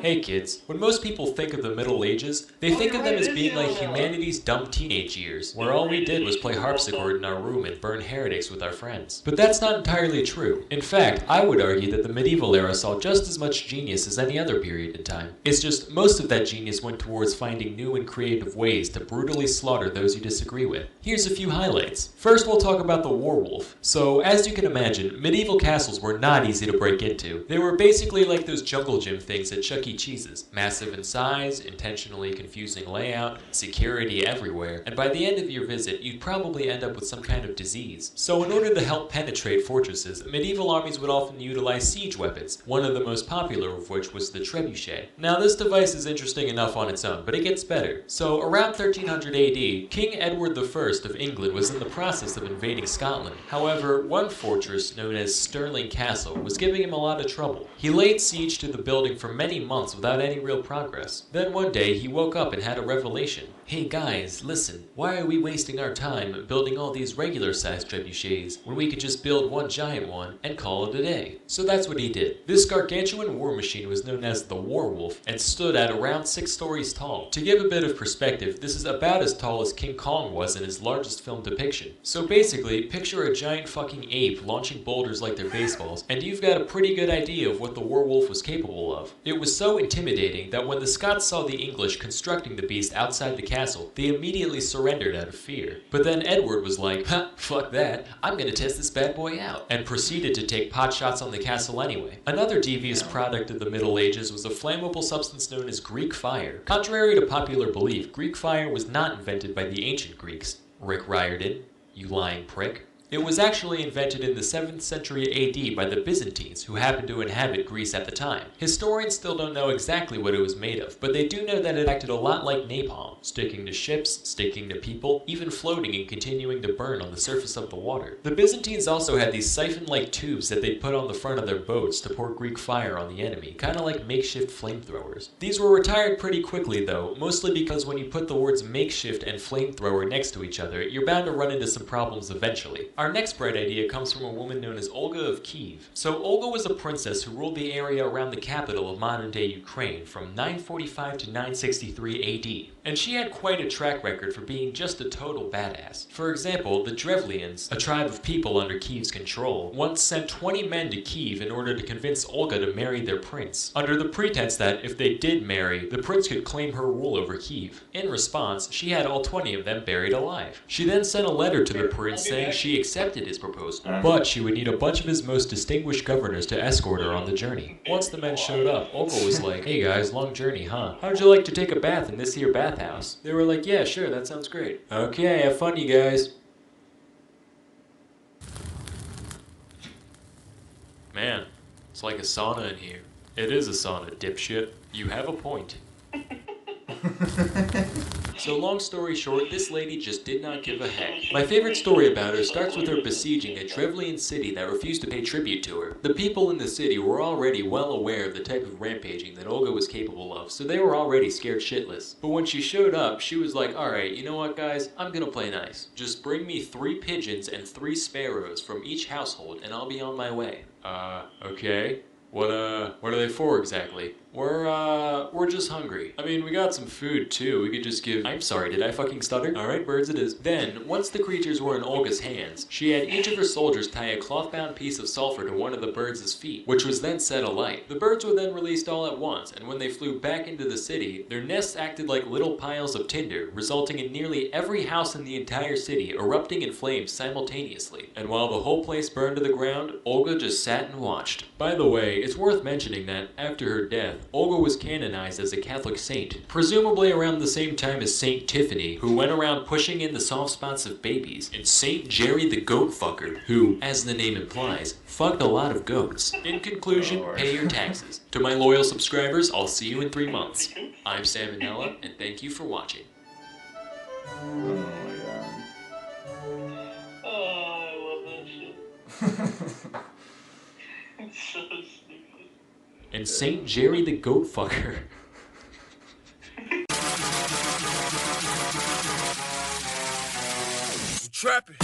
Hey kids, when most people think of the Middle Ages, they think of them as being like humanity's dumb teenage years, where all we did was play harpsichord in our room and burn heretics with our friends. But that's not entirely true. In fact, I would argue that the medieval era saw just as much genius as any other period in time. It's just most of that genius went towards finding new and creative ways to brutally slaughter those you disagree with. Here's a few highlights. First, we'll talk about the werewolf. So, as you can imagine, medieval castles were not easy to break into. They were basically like those jungle gym things at Chuck E. Cheese's. Massive in size, intentionally confusing layout, security everywhere, and by the end of your visit, you'd probably end up with some kind of disease. So in order to help penetrate fortresses, medieval armies would often utilize siege weapons, one of the most popular of which was the trebuchet. Now this device is interesting enough on its own, but it gets better. So around 1300 AD, King Edward I of England was in the process of invading Scotland. However, one fortress, known as Stirling Castle, was giving him a lot of trouble. He laid siege to the building for many months without any real progress. Then one day he woke up and had a revelation. Hey guys, listen, why are we wasting our time building all these regular sized trebuchets when we could just build one giant one and call it a day? So that's what he did. This gargantuan war machine was known as the Werewolf and stood at around 6 stories tall. To give a bit of perspective, this is about as tall as King Kong was in his largest film depiction. So basically, picture a giant fucking ape launching boulders like they're baseballs, and you've got a pretty good idea of what the werewolf was capable of. It was so intimidating that when the Scots saw the English constructing the beast outside the castle, they immediately surrendered out of fear. But then Edward was like, "Ha, fuck that, I'm gonna test this bad boy out," and proceeded to take pot shots on the castle anyway. Another devious product of the Middle Ages was a flammable substance known as Greek fire. Contrary to popular belief, Greek fire was not invented by the ancient Greeks. Rick Riordan, you lying prick. It was actually invented in the 7th century AD by the Byzantines, who happened to inhabit Greece at the time. Historians still don't know exactly what it was made of, but they do know that it acted a lot like napalm, sticking to ships, sticking to people, even floating and continuing to burn on the surface of the water. The Byzantines also had these siphon-like tubes that they'd put on the front of their boats to pour Greek fire on the enemy, kinda like makeshift flamethrowers. These were retired pretty quickly though, mostly because when you put the words makeshift and flamethrower next to each other, you're bound to run into some problems eventually. Our next bright idea comes from a woman known as Olga of Kiev. So Olga was a princess who ruled the area around the capital of modern-day Ukraine from 945 to 963 AD. And she had quite a track record for being just a total badass. For example, the Drevlians, a tribe of people under Kiev's control, once sent 20 men to Kiev in order to convince Olga to marry their prince, under the pretense that if they did marry, the prince could claim her rule over Kiev. In response, she had all 20 of them buried alive. She then sent a letter to the prince saying she accepted his proposal, but she would need a bunch of his most distinguished governors to escort her on the journey. Once the men showed up, Olga was like, "Hey guys, long journey, huh? How'd you like to take a bath in this here bathhouse?" They were like, "Yeah, sure, that sounds great." "Okay, have fun, you guys." Man, it's like a sauna in here. It is a sauna, dipshit. You have a point. So long story short, this lady just did not give a heck. My favorite story about her starts with her besieging a Drevlian city that refused to pay tribute to her. The people in the city were already well aware of the type of rampaging that Olga was capable of, so they were already scared shitless. But when she showed up, she was like, "Alright, you know what guys, I'm gonna play nice. Just bring me 3 pigeons and 3 sparrows from each household and I'll be on my way." Okay. What are they for exactly? We're just hungry. I mean, we got some food too. We could just give... I'm sorry, did I fucking stutter? Alright, birds it is. Then, once the creatures were in Olga's hands, she had each of her soldiers tie a cloth-bound piece of sulfur to one of the birds' feet, which was then set alight. The birds were then released all at once, and when they flew back into the city, their nests acted like little piles of tinder, resulting in nearly every house in the entire city erupting in flames simultaneously. And while the whole place burned to the ground, Olga just sat and watched. By the way, it's worth mentioning that, after her death, Olga was canonized as a Catholic saint, presumably around the same time as Saint Tiffany, who went around pushing in the soft spots of babies, and Saint Jerry the Goat Fucker, who, as the name implies, fucked a lot of goats. In conclusion, pay your taxes. To my loyal subscribers, I'll see you in 3 months. I'm Sam Manella, and thank you for watching. Oh my god. Oh, I love that shit. It's so stupid. And Saint Jerry the Goat Fucker. Trapping.